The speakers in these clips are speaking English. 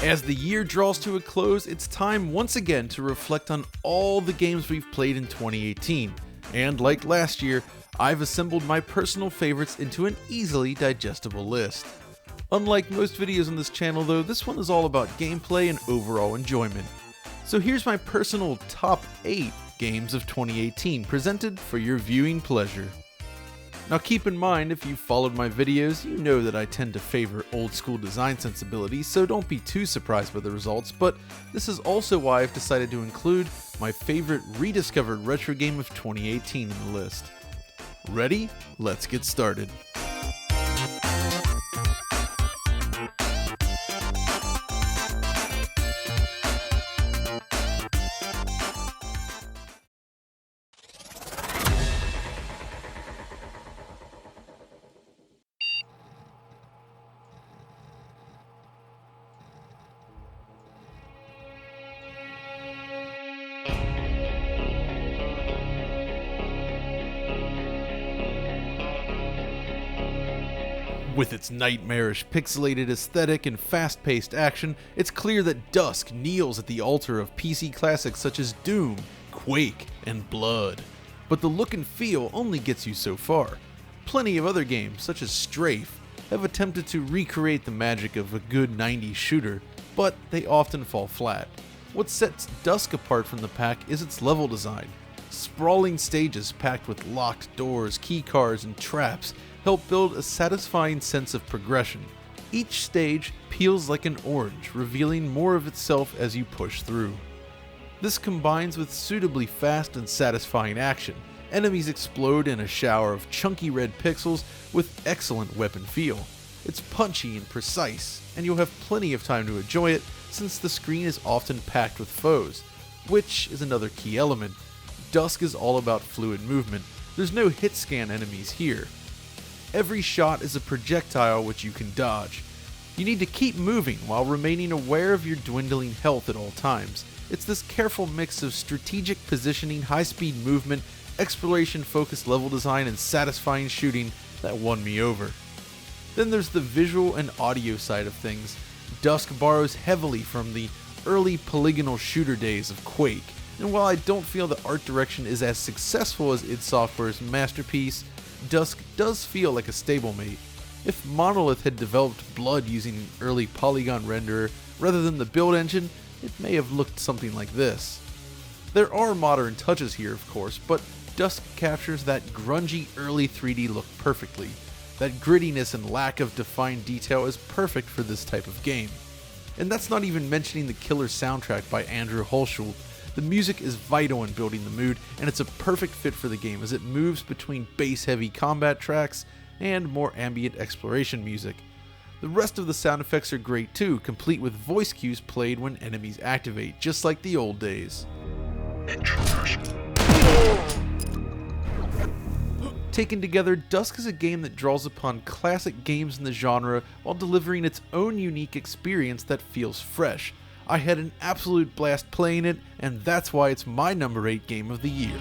As the year draws to a close, it's time once again to reflect on all the games we've played in 2018. And like last year, I've assembled my personal favorites into an easily digestible list. Unlike most videos on this channel though, this one is all about gameplay and overall enjoyment. So here's my personal top 8 games of 2018 presented for your viewing pleasure. Now keep in mind, if you've followed my videos, you know that I tend to favor old school design sensibilities, so don't be too surprised by the results, but this is also why I've decided to include my favorite rediscovered retro game of 2018 in the list. Ready? Let's get started. With its nightmarish pixelated aesthetic and fast-paced action, it's clear that Dusk kneels at the altar of PC classics such as Doom, Quake, and Blood. But the look and feel only gets you so far. Plenty of other games, such as Strafe, have attempted to recreate the magic of a good 90s shooter, but they often fall flat. What sets Dusk apart from the pack is its level design. Sprawling stages packed with locked doors, keycards, and traps help build a satisfying sense of progression. Each stage peels like an orange, revealing more of itself as you push through. This combines with suitably fast and satisfying action. Enemies explode in a shower of chunky red pixels with excellent weapon feel. It's punchy and precise, and you'll have plenty of time to enjoy it since the screen is often packed with foes, which is another key element. Dusk is all about fluid movement. There's no hit scan enemies here. Every shot is a projectile which you can dodge. You need to keep moving while remaining aware of your dwindling health at all times. It's this careful mix of strategic positioning, high-speed movement, exploration-focused level design, and satisfying shooting that won me over. Then there's the visual and audio side of things. Dusk borrows heavily from the early polygonal shooter days of Quake, and while I don't feel the art direction is as successful as id Software's masterpiece, Dusk does feel like a stablemate. If Monolith had developed Blood using an early polygon renderer rather than the build engine, it may have looked something like this. There are modern touches here, of course, but Dusk captures that grungy early 3D look perfectly. That grittiness and lack of defined detail is perfect for this type of game. And that's not even mentioning the killer soundtrack by Andrew Hulshult. The music is vital in building the mood, and it's a perfect fit for the game as it moves between bass-heavy combat tracks and more ambient exploration music. The rest of the sound effects are great too, complete with voice cues played when enemies activate, just like the old days. Taken together, Dusk is a game that draws upon classic games in the genre while delivering its own unique experience that feels fresh. I had an absolute blast playing it, and that's why it's my number 8 game of the year.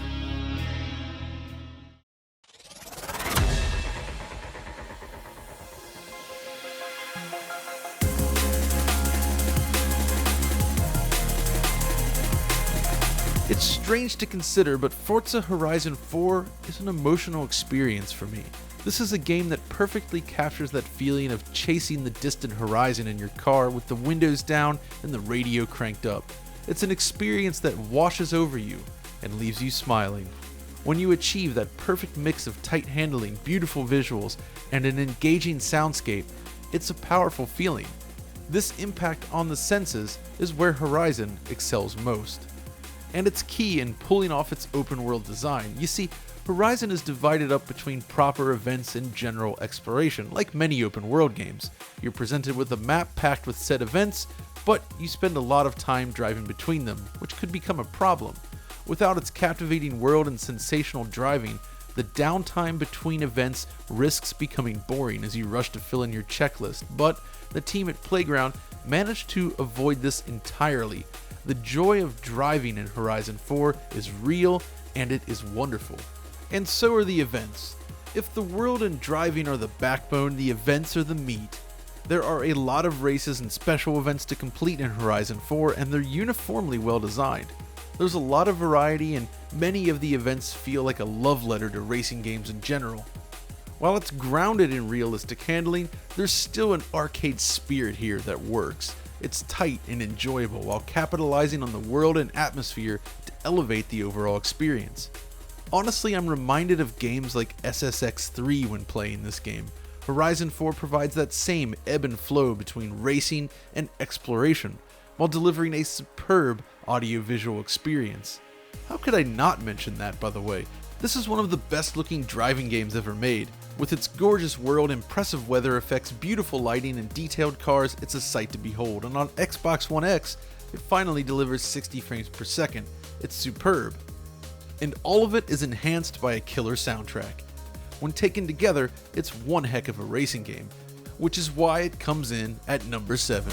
It's strange to consider, but Forza Horizon 4 is an emotional experience for me. This is a game that perfectly captures that feeling of chasing the distant horizon in your car with the windows down and the radio cranked up. It's an experience that washes over you and leaves you smiling. When you achieve that perfect mix of tight handling, beautiful visuals, and an engaging soundscape, it's a powerful feeling. This impact on the senses is where Horizon excels most. And it's key in pulling off its open world design. You see, Horizon is divided up between proper events and general exploration, like many open world games. You're presented with a map packed with set events, but you spend a lot of time driving between them, which could become a problem. Without its captivating world and sensational driving, the downtime between events risks becoming boring as you rush to fill in your checklist, but the team at Playground managed to avoid this entirely. The joy of driving in Horizon 4 is real and it is wonderful. And so are the events. If the world and driving are the backbone, the events are the meat. There are a lot of races and special events to complete in Horizon 4, and they're uniformly well designed. There's a lot of variety, and many of the events feel like a love letter to racing games in general. While it's grounded in realistic handling, there's still an arcade spirit here that works. It's tight and enjoyable while capitalizing on the world and atmosphere to elevate the overall experience. Honestly, I'm reminded of games like SSX3 when playing this game. Horizon 4 provides that same ebb and flow between racing and exploration, while delivering a superb audio-visual experience. How could I not mention that, by the way? This is one of the best looking driving games ever made. With its gorgeous world, impressive weather effects, beautiful lighting, and detailed cars, it's a sight to behold, and on Xbox One X, it finally delivers 60 frames per second. It's superb. And all of it is enhanced by a killer soundtrack. When taken together, it's one heck of a racing game, which is why it comes in at number 7.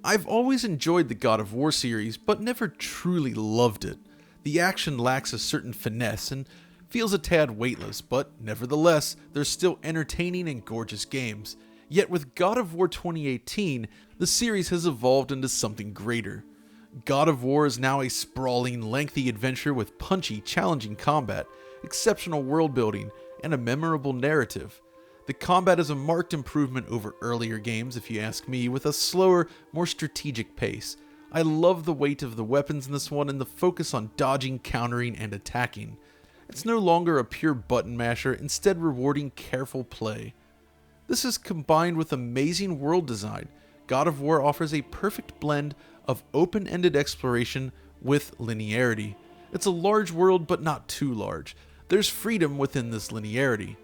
I've always enjoyed the God of War series, but never truly loved it. The action lacks a certain finesse and feels a tad weightless, but nevertheless, they're still entertaining and gorgeous games. Yet with God of War 2018, the series has evolved into something greater. God of War is now a sprawling, lengthy adventure with punchy, challenging combat, exceptional world building, and a memorable narrative. The combat is a marked improvement over earlier games, if you ask me, with a slower, more strategic pace. I love the weight of the weapons in this one and the focus on dodging, countering, and attacking. It's no longer a pure button masher, instead rewarding careful play. This is combined with amazing world design. God of War offers a perfect blend of open-ended exploration with linearity. It's a large world, but not too large. There's freedom within this linearity.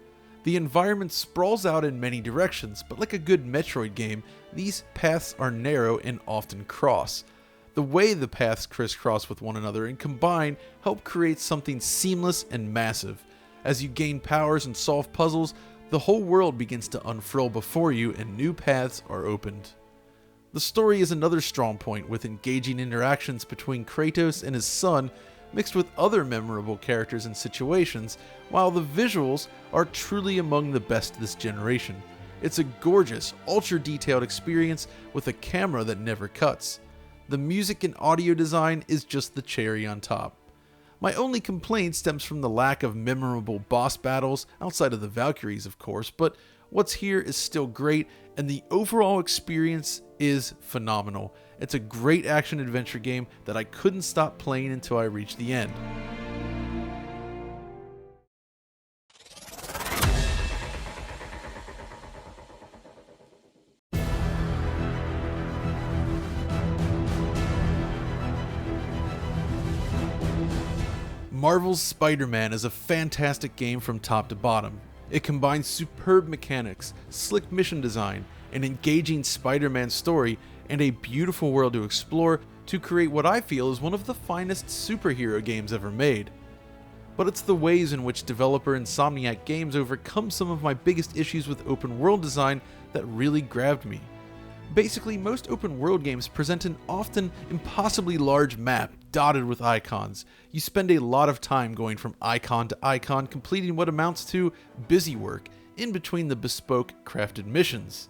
The environment sprawls out in many directions, but like a good Metroid game, these paths are narrow and often cross. The way the paths crisscross with one another and combine help create something seamless and massive. As you gain powers and solve puzzles, the whole world begins to unfurl before you and new paths are opened. The story is another strong point, with engaging interactions between Kratos and his son mixed with other memorable characters and situations, while the visuals are truly among the best this generation. It's a gorgeous, ultra-detailed experience with a camera that never cuts. The music and audio design is just the cherry on top. My only complaint stems from the lack of memorable boss battles, outside of the Valkyries of course, but what's here is still great, and the overall experience is phenomenal. It's a great action-adventure game that I couldn't stop playing until I reached the end. Marvel's Spider-Man is a fantastic game from top to bottom. It combines superb mechanics, slick mission design, an engaging Spider-Man story, and a beautiful world to explore to create what I feel is one of the finest superhero games ever made. But it's the ways in which developer Insomniac Games overcome some of my biggest issues with open world design that really grabbed me. Basically, most open world games present an often impossibly large map dotted with icons. You spend a lot of time going from icon to icon, completing what amounts to busy work in between the bespoke crafted missions.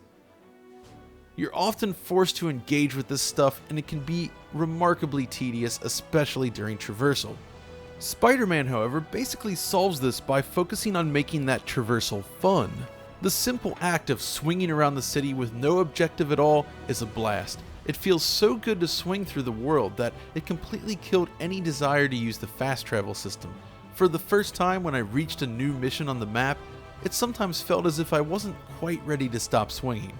You're often forced to engage with this stuff, and it can be remarkably tedious, especially during traversal. Spider-Man, however, basically solves this by focusing on making that traversal fun. The simple act of swinging around the city with no objective at all is a blast. It feels so good to swing through the world that it completely killed any desire to use the fast travel system. For the first time when I reached a new mission on the map, it sometimes felt as if I wasn't quite ready to stop swinging.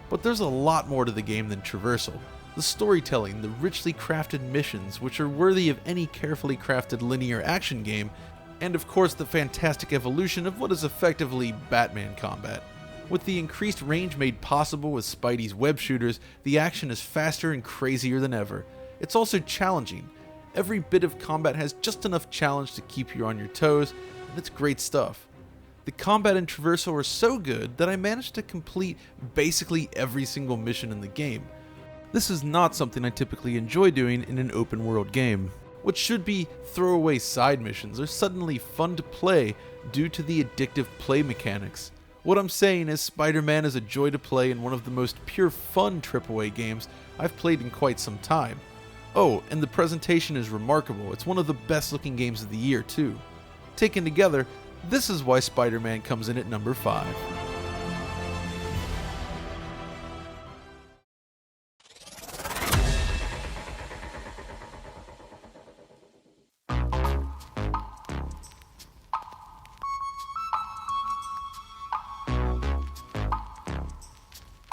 But there's a lot more to the game than traversal. The storytelling, the richly crafted missions, which are worthy of any carefully crafted linear action game, and of course the fantastic evolution of what is effectively Batman combat. With the increased range made possible with Spidey's web shooters, the action is faster and crazier than ever. It's also challenging. Every bit of combat has just enough challenge to keep you on your toes, and it's great stuff. The combat and traversal are so good that I managed to complete basically every single mission in the game. This is not something I typically enjoy doing in an open world game. What should be throwaway side missions are suddenly fun to play due to the addictive play mechanics. What I'm saying is Spider-Man is a joy to play and one of the most pure fun AAA games I've played in quite some time. Oh, and the presentation is remarkable. It's one of the best looking games of the year too. Taken together, this is why Spider-Man comes in at number 5.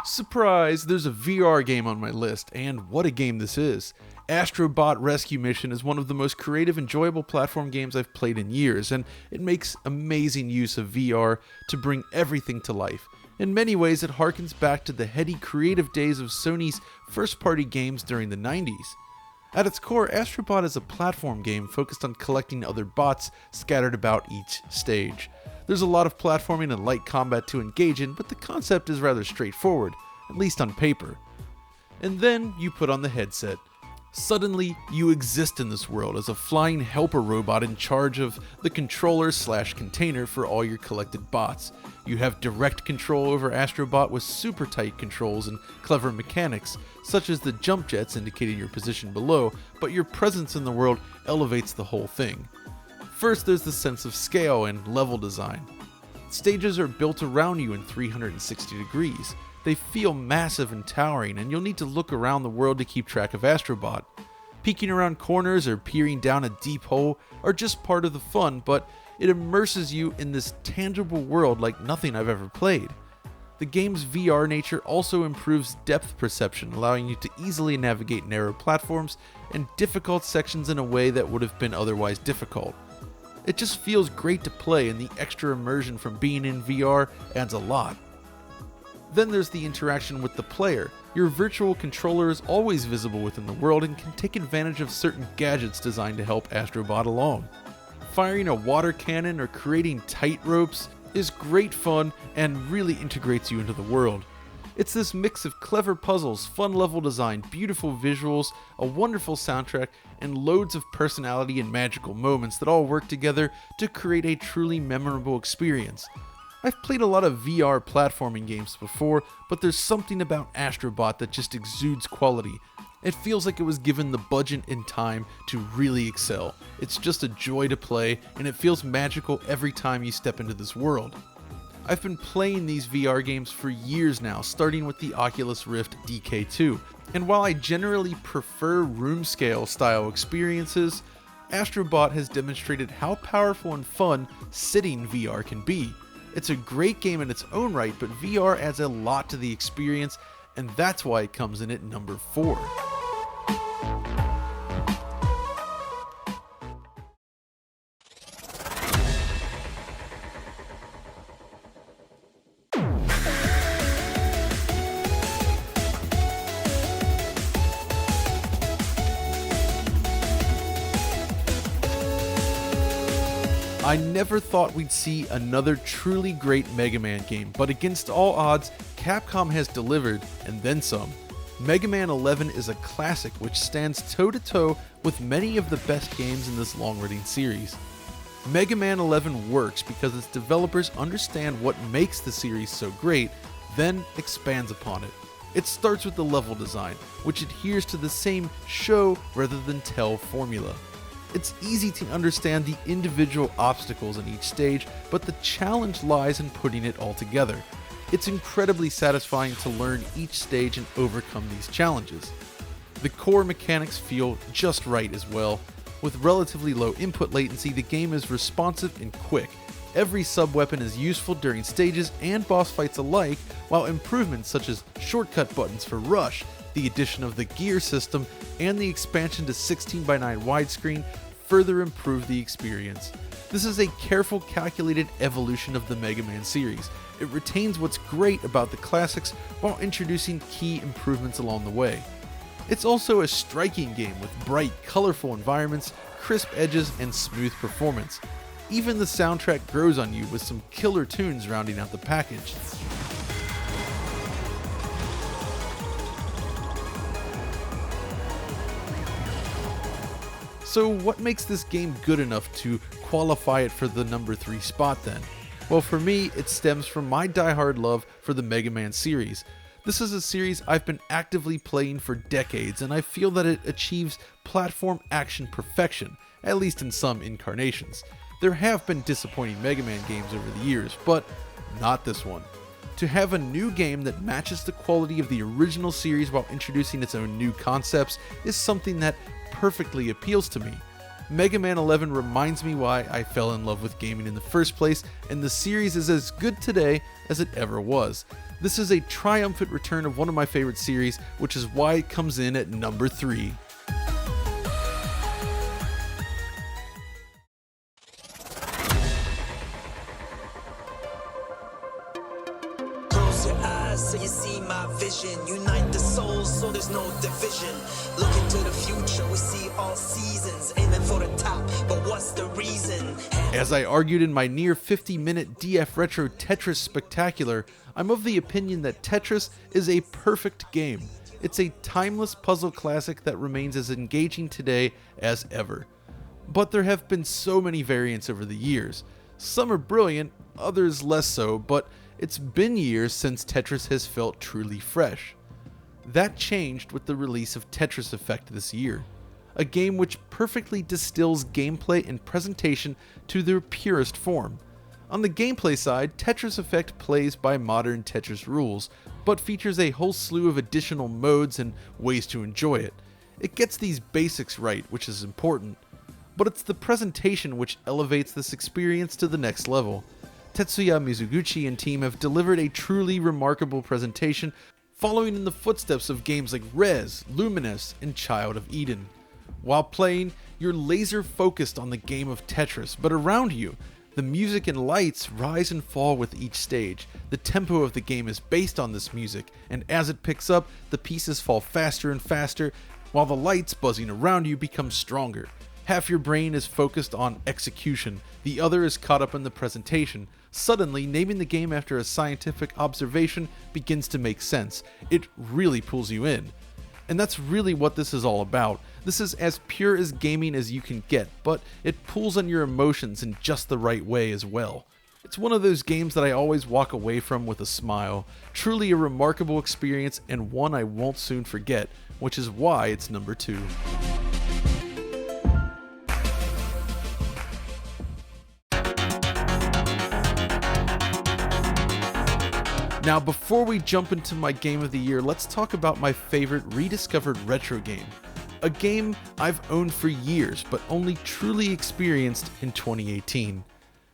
Surprise! There's a VR game on my list, and what a game this is. Astrobot Rescue Mission is one of the most creative, enjoyable platform games I've played in years, and it makes amazing use of VR to bring everything to life. In many ways, it harkens back to the heady, creative days of Sony's first-party games during the 90s. At its core, Astrobot is a platform game focused on collecting other bots scattered about each stage. There's a lot of platforming and light combat to engage in, but the concept is rather straightforward, at least on paper. And then you put on the headset. Suddenly, you exist in this world as a flying helper robot in charge of the controller/container for all your collected bots. You have direct control over Astrobot with super tight controls and clever mechanics, such as the jump jets indicating your position below, but your presence in the world elevates the whole thing. First, there's the sense of scale and level design. Stages are built around you in 360 degrees. They feel massive and towering, and you'll need to look around the world to keep track of Astrobot. Peeking around corners or peering down a deep hole are just part of the fun, but it immerses you in this tangible world like nothing I've ever played. The game's VR nature also improves depth perception, allowing you to easily navigate narrow platforms and difficult sections in a way that would have been otherwise difficult. It just feels great to play, and the extra immersion from being in VR adds a lot. Then there's the interaction with the player. Your virtual controller is always visible within the world and can take advantage of certain gadgets designed to help Astrobot along. Firing a water cannon or creating tight ropes is great fun and really integrates you into the world. It's this mix of clever puzzles, fun level design, beautiful visuals, a wonderful soundtrack, and loads of personality and magical moments that all work together to create a truly memorable experience. I've played a lot of VR platforming games before, but there's something about Astrobot that just exudes quality. It feels like it was given the budget and time to really excel. It's just a joy to play, and it feels magical every time you step into this world. I've been playing these VR games for years now, starting with the Oculus Rift DK2, and while I generally prefer room scale style experiences, Astrobot has demonstrated how powerful and fun sitting VR can be. It's a great game in its own right, but VR adds a lot to the experience, and that's why it comes in at number 4. I never thought we'd see another truly great Mega Man game, but against all odds, Capcom has delivered, and then some. Mega Man 11 is a classic which stands toe-to-toe with many of the best games in this long-running series. Mega Man 11 works because its developers understand what makes the series so great, then expands upon it. It starts with the level design, which adheres to the same show rather than tell formula. It's easy to understand the individual obstacles in each stage, but the challenge lies in putting it all together. It's incredibly satisfying to learn each stage and overcome these challenges. The core mechanics feel just right as well. With relatively low input latency, the game is responsive and quick. Every sub-weapon is useful during stages and boss fights alike, while improvements such as shortcut buttons for rush, the addition of the gear system, and the expansion to 16:9 widescreen further improve the experience. This is a careful, calculated evolution of the Mega Man series. It retains what's great about the classics while introducing key improvements along the way. It's also a striking game with bright, colorful environments, crisp edges, and smooth performance. Even the soundtrack grows on you with some killer tunes rounding out the package. So what makes this game good enough to qualify it for the number 3 spot then? Well, for me, it stems from my diehard love for the Mega Man series. This is a series I've been actively playing for decades, and I feel that it achieves platform action perfection, at least in some incarnations. There have been disappointing Mega Man games over the years, but not this one. To have a new game that matches the quality of the original series while introducing its own new concepts is something that perfectly appeals to me. Mega Man 11 reminds me why I fell in love with gaming in the first place, and the series is as good today as it ever was. This is a triumphant return of one of my favorite series, which is why it comes in at number 3. Close your eyes so you see my vision. Unite the souls so there's no division. Look into the future, we see all seasons. Aiming for the top, but what's the reason? As I argued in my near 50-minute DF Retro Tetris Spectacular, I'm of the opinion that Tetris is a perfect game. It's a timeless puzzle classic that remains as engaging today as ever. But there have been so many variants over the years. Some are brilliant, others less so, but it's been years since Tetris has felt truly fresh. That changed with the release of Tetris Effect this year, a game which perfectly distills gameplay and presentation to their purest form. On the gameplay side, Tetris Effect plays by modern Tetris rules, but features a whole slew of additional modes and ways to enjoy it. It gets these basics right, which is important, but it's the presentation which elevates this experience to the next level. Tetsuya Mizuguchi and team have delivered a truly remarkable presentation, following in the footsteps of games like Rez, Luminous, and Child of Eden. While playing, you're laser focused on the game of Tetris, but around you, the music and lights rise and fall with each stage. The tempo of the game is based on this music, and as it picks up, the pieces fall faster and faster, while the lights buzzing around you become stronger. Half your brain is focused on execution, the other is caught up in the presentation. Suddenly, naming the game after a scientific observation begins to make sense. It really pulls you in. And that's really what this is all about. This is as pure as gaming as you can get, but it pulls on your emotions in just the right way as well. It's one of those games that I always walk away from with a smile. Truly a remarkable experience and one I won't soon forget, which is why it's number 2. Now, before we jump into my game of the year, let's talk about my favorite rediscovered retro game. A game I've owned for years, but only truly experienced in 2018.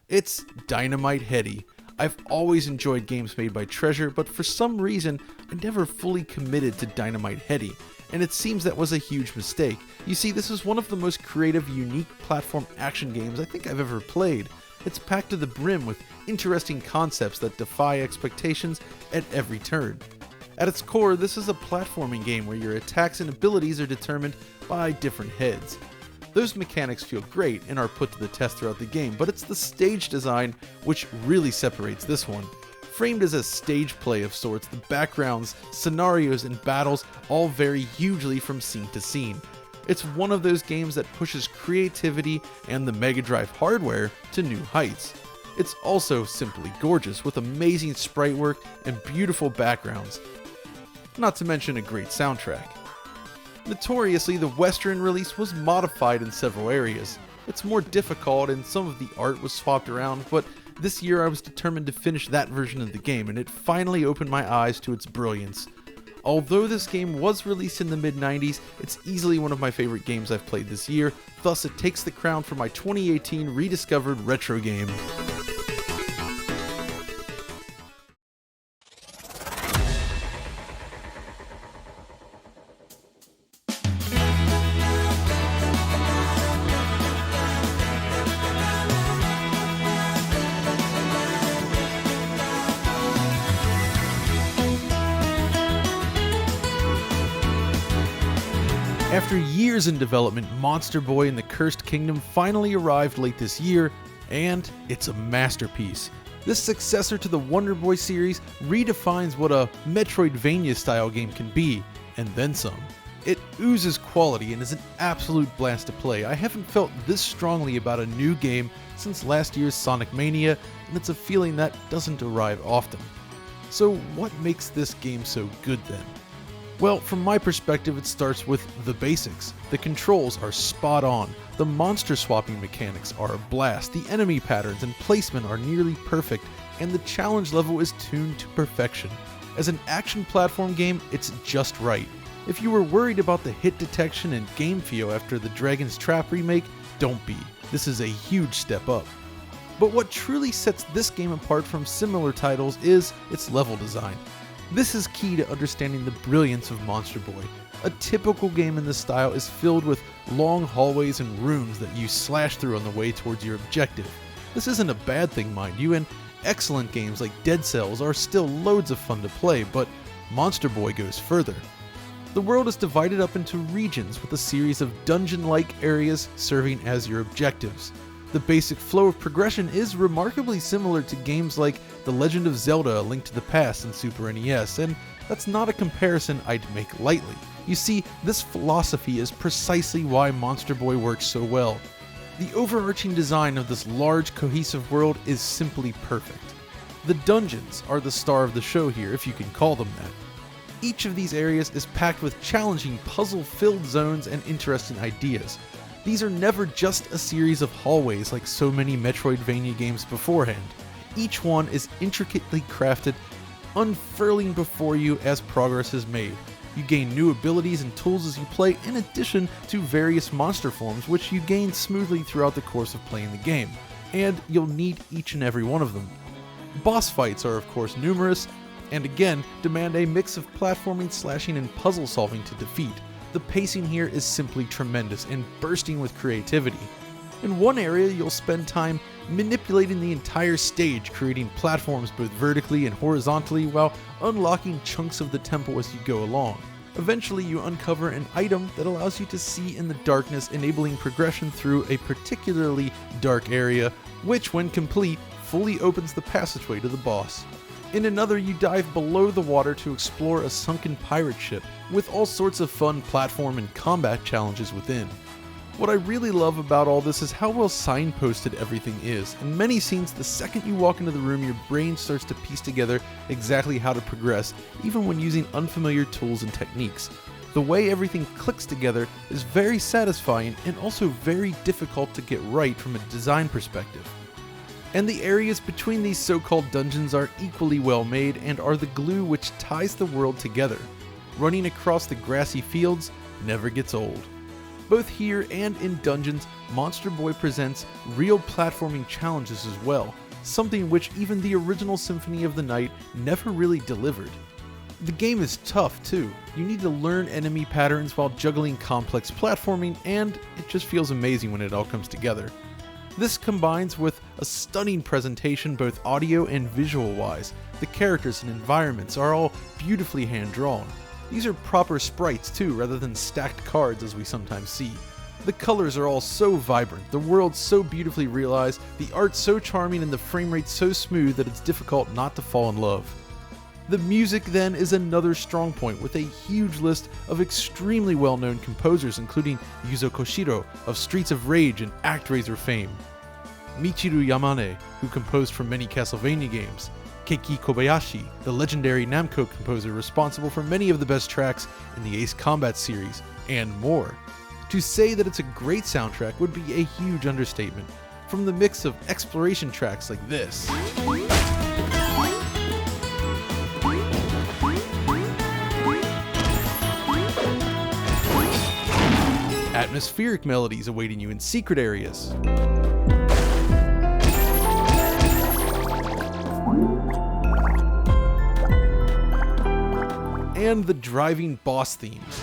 It's Dynamite Headdy. I've always enjoyed games made by Treasure, but for some reason, I never fully committed to Dynamite Headdy, and it seems that was a huge mistake. You see, this is one of the most creative, unique platform action games I think I've ever played. It's packed to the brim with interesting concepts that defy expectations at every turn. At its core, this is a platforming game where your attacks and abilities are determined by different heads. Those mechanics feel great and are put to the test throughout the game, but it's the stage design which really separates this one. Framed as a stage play of sorts, the backgrounds, scenarios, and battles all vary hugely from scene to scene. It's one of those games that pushes creativity and the Mega Drive hardware to new heights. It's also simply gorgeous, with amazing sprite work and beautiful backgrounds, not to mention a great soundtrack. Notoriously, the Western release was modified in several areas. It's more difficult and some of the art was swapped around, but this year I was determined to finish that version of the game, and it finally opened my eyes to its brilliance. Although this game was released in the mid-90s, it's easily one of my favorite games I've played this year, thus it takes the crown for my 2018 rediscovered retro game. After years in development, Monster Boy and the Cursed Kingdom finally arrived late this year, And it's a masterpiece. This successor to the Wonder Boy series redefines what a Metroidvania-style game can be, and then some. It oozes quality and is an absolute blast to play. I haven't felt this strongly about a new game since last year's Sonic Mania, and it's a feeling that doesn't arrive often. So what makes this game so good then? Well, from my perspective, it starts with the basics. The controls are spot on, the monster swapping mechanics are a blast, the enemy patterns and placement are nearly perfect, and the challenge level is tuned to perfection. As an action platform game, it's just right. If you were worried about the hit detection and game feel after the Dragon's Trap remake, don't be. This is a huge step up. But what truly sets this game apart from similar titles is its level design. This is key to understanding the brilliance of Monster Boy. A typical game in this style is filled with long hallways and rooms that you slash through on the way towards your objective. This isn't a bad thing, mind you, and excellent games like Dead Cells are still loads of fun to play, but Monster Boy goes further. The world is divided up into regions with a series of dungeon-like areas serving as your objectives. The basic flow of progression is remarkably similar to games like The Legend of Zelda: A Link to the Past and Super NES, and that's not a comparison I'd make lightly. You see, this philosophy is precisely why Monster Boy works so well. The overarching design of this large, cohesive world is simply perfect. The dungeons are the star of the show here, if you can call them that. Each of these areas is packed with challenging, puzzle-filled zones and interesting ideas. These are never just a series of hallways like so many Metroidvania games beforehand. Each one is intricately crafted, unfurling before you as progress is made. You gain new abilities and tools as you play, in addition to various monster forms which you gain smoothly throughout the course of playing the game, and you'll need each and every one of them. Boss fights are of course numerous, and again demand a mix of platforming, slashing, and puzzle solving to defeat. The pacing here is simply tremendous and bursting with creativity. In one area, you'll spend time manipulating the entire stage, creating platforms both vertically and horizontally while unlocking chunks of the temple as you go along. Eventually, you uncover an item that allows you to see in the darkness, enabling progression through a particularly dark area, which, when complete, fully opens the passageway to the boss. In another, you dive below the water to explore a sunken pirate ship, with all sorts of fun platform and combat challenges within. What I really love about all this is how well signposted everything is. In many scenes, the second you walk into the room, your brain starts to piece together exactly how to progress, even when using unfamiliar tools and techniques. The way everything clicks together is very satisfying and also very difficult to get right from a design perspective. And the areas between these so-called dungeons are equally well made and are the glue which ties the world together. Running across the grassy fields never gets old. Both here and in Dungeons, Monster Boy presents real platforming challenges as well, something which even the original Symphony of the Night never really delivered. The game is tough too. You need to learn enemy patterns while juggling complex platforming, and it just feels amazing when it all comes together. This combines with a stunning presentation both audio and visual wise. The characters and environments are all beautifully hand-drawn. These are proper sprites too, rather than stacked cards as we sometimes see. The colors are all so vibrant, the world so beautifully realized, the art so charming, and the frame rate so smooth that it's difficult not to fall in love. The music then is another strong point, with a huge list of extremely well-known composers including Yuzo Koshiro of Streets of Rage and ActRaiser fame, Michiru Yamane, who composed for many Castlevania games, Keiki Kobayashi, the legendary Namco composer responsible for many of the best tracks in the Ace Combat series, and more. To say that it's a great soundtrack would be a huge understatement, from the mix of exploration tracks like this, atmospheric melodies awaiting you in secret areas, and the driving boss themes.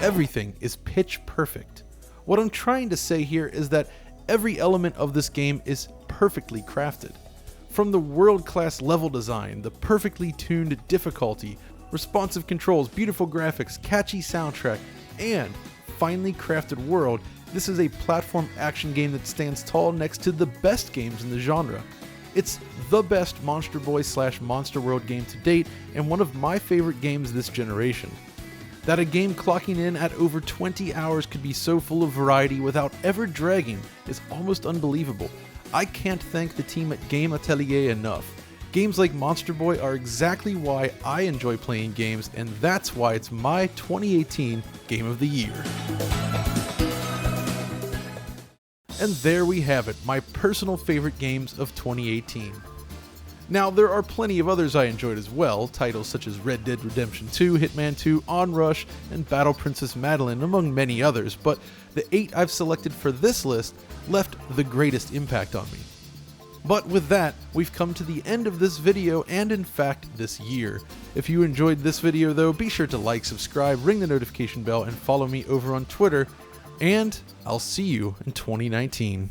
Everything is pitch perfect. What I'm trying to say here is that every element of this game is perfectly crafted. From the world-class level design, the perfectly tuned difficulty, Responsive controls, beautiful graphics, catchy soundtrack, and finely crafted world, this is a platform action game that stands tall next to the best games in the genre. It's the best Monster Boy / Monster World game to date, and one of my favorite games this generation. That a game clocking in at over 20 hours could be so full of variety without ever dragging is almost unbelievable. I can't thank the team at Game Atelier enough. Games like Monster Boy are exactly why I enjoy playing games, and that's why it's my 2018 Game of the Year. And there we have it, my personal favorite games of 2018. Now, there are plenty of others I enjoyed as well, titles such as Red Dead Redemption 2, Hitman 2, Onrush, and Battle Princess Madeline, among many others, but the 8 I've selected for this list left the greatest impact on me. But with that, we've come to the end of this video and in fact this year. If you enjoyed this video though, be sure to like, subscribe, ring the notification bell, and follow me over on Twitter, and I'll see you in 2019.